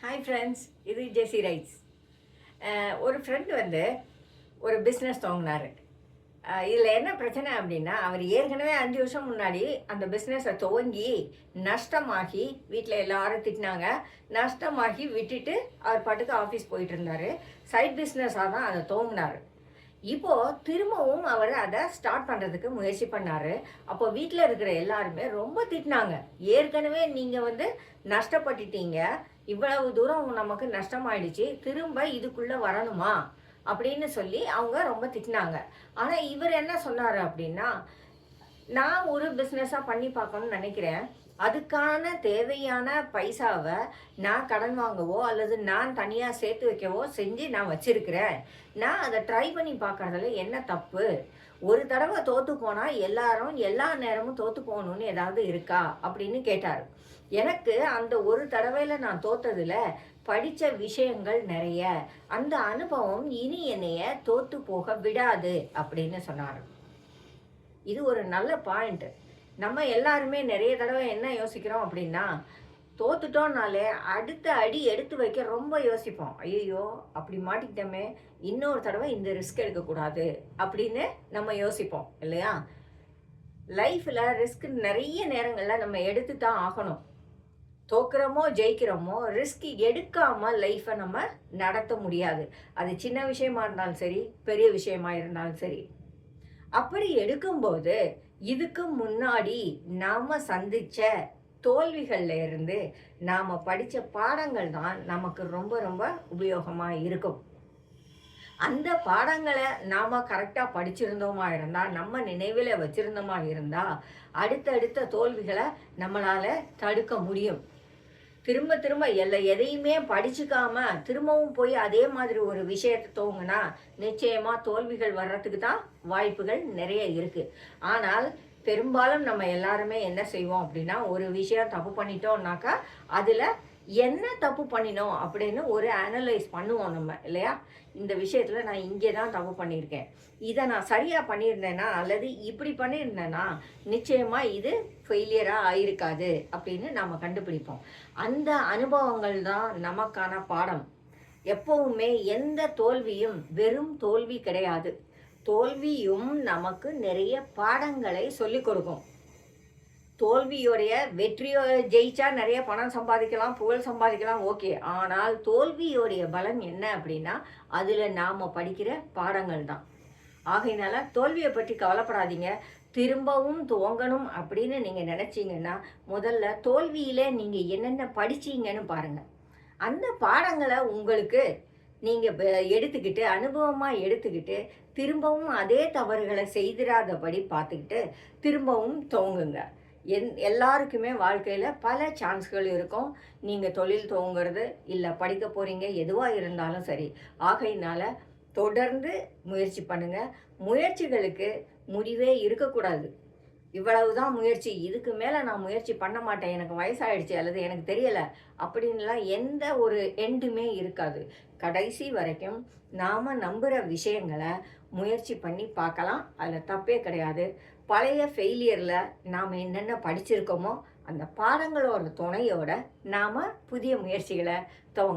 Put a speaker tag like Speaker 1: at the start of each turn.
Speaker 1: Hi friends, இது ஜெசி rights. ஒரு friend ஒரு பிஸ்னஸ் துவங்கினார். இதில் என்ன பிரச்சனை அப்படின்னா, அவர் ஏற்கனவே 5 வருஷம் முன்னாடி அந்த பிஸ்னஸை துவங்கி நஷ்டமாகி வீட்டில் எல்லாரும் திட்டினாங்க. நஷ்டமாகி விட்டுட்டு அவர் பாட்டுக்கு ஆஃபீஸ் போயிட்டு இருந்தார். சைட் பிஸ்னஸாக தான் அதை துவங்கினார். இப்போது திரும்பவும் அவர் அதை ஸ்டார்ட் பண்ணுறதுக்கு முயற்சி பண்ணார். அப்போ வீட்டில் இருக்கிற எல்லாருமே ரொம்ப திட்டினாங்க. ஏற்கனவே நீங்கள் நஷ்டப்பட்டுட்டீங்க, இவ்வளவு தூரம் நமக்கு நஷ்டமாயிடுச்சு, திரும்ப இதுக்குள்ளே வரணுமா அப்படின்னு சொல்லி அவங்க ரொம்ப திட்டினாங்க. ஆனால் இவர் என்ன சொன்னார் அப்படின்னா, நான் ஒரு பிஸ்னஸாக பண்ணி பார்க்கணும்னு நினைக்கிறேன், அதுக்கான தேவையான பைசாவை நான் கடன் வாங்கவோ அல்லது நான் தனியாக சேர்த்து வைக்கவோ செஞ்சு நான் வச்சிருக்கிறேன். நான் அதை ட்ரை பண்ணி பார்க்கறதுல என்ன தப்பு? ஒரு தடவை தோற்று போனால் எல்லாரும் எல்லா நேரமும் தோற்று போகணுன்னு ஏதாவது இருக்கா அப்படின்னு கேட்டார். எனக்கு அந்த ஒரு தடவையில் நான் தோற்றதில் படித்த விஷயங்கள் நிறைய, அந்த அனுபவம் இனி என்னைய தோற்று போக விடாது அப்படின்னு சொன்னார். இது ஒரு நல்ல பாயிண்ட்டு. நம்ம எல்லாருமே நிறைய தடவை என்ன யோசிக்கிறோம் அப்படின்னா, தோத்துட்டோம்னாலே அடுத்த அடி எடுத்து வைக்க ரொம்ப யோசிப்போம். ஐயோ அப்படி மாட்டிக்கிட்டோமே, இன்னொரு தடவை இந்த ரிஸ்க் எடுக்கக்கூடாது அப்படின்னு நம்ம யோசிப்போம் இல்லையா? லைஃப்பில் ரிஸ்க் நிறைய நேரங்களில் நம்ம எடுத்து தான் ஆகணும். தோக்குறோமோ ஜெயிக்கிறோமோ, ரிஸ்க் எடுக்காமல் லைஃப்பை நம்ம நடத்த முடியாது. அது சின்ன விஷயமா இருந்தாலும் சரி, பெரிய விஷயமா இருந்தாலும் சரி. அப்படி எடுக்கும்போது இதுக்கு முன்னாடி நாம் சந்தித்த தோல்விகளில் இருந்து நாம் படித்த பாடங்கள் தான் நமக்கு ரொம்ப ரொம்ப உபயோகமாக இருக்கும். அந்த பாடங்களை நாம் கரெக்டாக படிச்சிருந்தோமா இருந்தால், நம்ம நினைவில் வச்சுருந்தோமா இருந்தால், அடுத்தடுத்த தோல்விகளை நம்மளால் தடுக்க முடியும். திரும்ப திரும்ப எதையுமே படிச்சுக்காம திரும்பவும் போய் அதே மாதிரி ஒரு விஷயத்தை துவங்கினா நிச்சயமாக தோல்விகள் வர்றதுக்கு தான் வாய்ப்புகள் நிறைய இருக்குது. ஆனால் பெரும்பாலும் நம்ம எல்லாருமே என்ன செய்வோம் அப்படின்னா, ஒரு விஷயம் தப்பு பண்ணிட்டோம்னாக்கா அதில் என்ன தப்பு பண்ணினோம் அப்படின்னு ஒரு அனலைஸ் பண்ணுவோம் நம்ம இல்லையா? இந்த விஷயத்தில் நான் இங்கே தான் தப்பு பண்ணியிருக்கேன், இதை நான் சரியாக பண்ணியிருந்தேன்னா அல்லது இப்படி பண்ணியிருந்தேன்னா நிச்சயமாக இது ஃபெயிலியராக ஆயிருக்காது அப்படின்னு நாம் கண்டுபிடிப்போம். அந்த அனுபவங்கள் தான் நமக்கான பாடம். எப்பவுமே எந்த தோல்வியும் வெறும் தோல்வி கிடையாது. தோல்வியும் நமக்கு நிறைய பாடங்களை சொல்லிக் கொடுக்கும். தோல்வியோடைய வெற்றியோ ஜெயிச்சா நிறைய பணம் சம்பாதிக்கலாம், புகழ் சம்பாதிக்கலாம், ஓகே. ஆனால் தோல்வியோடைய பலன் என்ன அப்படின்னா, அதில் நாம் படிக்கிற பாடங்கள் தான். ஆகையினால தோல்வியை பற்றி கவலைப்படாதீங்க. திரும்பவும் துவங்கணும் அப்படின்னு நீங்கள் நினச்சிங்கன்னா, முதல்ல தோல்வியில் நீங்கள் என்னென்ன படிச்சீங்கன்னு பாருங்கள். அந்த பாடங்களை உங்களுக்கு நீங்கள் எடுத்துக்கிட்டு அனுபவமாக எடுத்துக்கிட்டு திரும்பவும் அதே தவறுகளை செய்திராதபடி பார்த்துக்கிட்டு திரும்பவும் துவங்குங்க. எல்லாருக்குமே வாழ்க்கையில் பல சான்ஸ்கள் இருக்கும். நீங்கள் தொழில் துவங்குறது இல்லை படிக்க போகிறீங்க, எதுவாக இருந்தாலும் சரி. ஆகையினால தொடர்ந்து முயற்சி பண்ணுங்கள். முயற்சிகளுக்கு முடிவே இருக்கக்கூடாது. இவ்வளவு தான் முயற்சி, இதுக்கு மேலே நான் முயற்சி பண்ண மாட்டேன், எனக்கு வயசாகிடுச்சு அல்லது எனக்கு தெரியலை அப்படின்லாம் எந்த ஒரு எண்டுமே இருக்காது. கடைசி வரைக்கும் நாம் நம்புகிற விஷயங்களை முயற்சி பண்ணி பார்க்கலாம். அதில் தப்பே கிடையாது. பழைய ஃபெயிலியரில் நாம் என்னென்ன படிச்சிருக்கோமோ அந்த பாடங்களோட துணையோடு நாம் புதிய முயற்சிகளை துவங்க